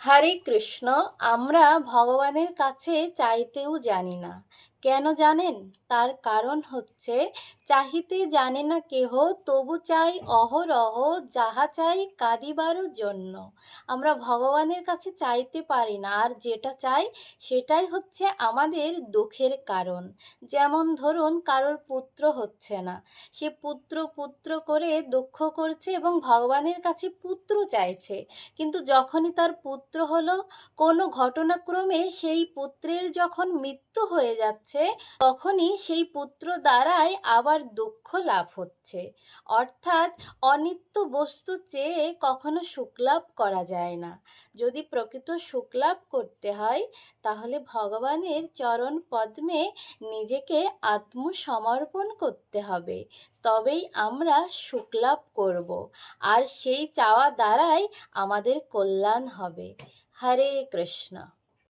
হরে কৃষ্ণ। আমরা ভগবানের কাছে চাইতেও জানি না। কেন জানেন? তার কারণ হচ্ছে, চাহিতে জানে না কেহ, তবু চাই অহরহ, যাহা চাই কাঁদিবারও জন্য। আমরা ভগবানের কাছে চাইতে পারি না, আর যেটা চাই সেটাই হচ্ছে আমাদের দুঃখের কারণ। যেমন ধরুন, কারোর পুত্র হচ্ছে না, সে পুত্র পুত্র করে দুঃখ করছে এবং ভগবানের কাছে পুত্র চাইছে। কিন্তু যখনই তার পুত্র হলো, কোনো ঘটনাক্রমে সেই পুত্রের যখন মৃত্যু হয়ে যাচ্ছে, তখনই সেই পুত্র দ্বারাই আবার দুঃখ লাভ হচ্ছে। অর্থাৎ অনিত্য বস্তু চেয়ে কখনো সুখলাভ করা যায় না। যদি প্রকৃত সুখলাভ করতে হয়, তাহলে ভগবানের চরণ পদ্মে নিজেকে আত্মসমর্পণ করতে হবে। তবেই আমরা সুখলাভ করব, আর সেই চাওয়া দ্বারাই আমাদের কল্যাণ হবে। হরে কৃষ্ণ।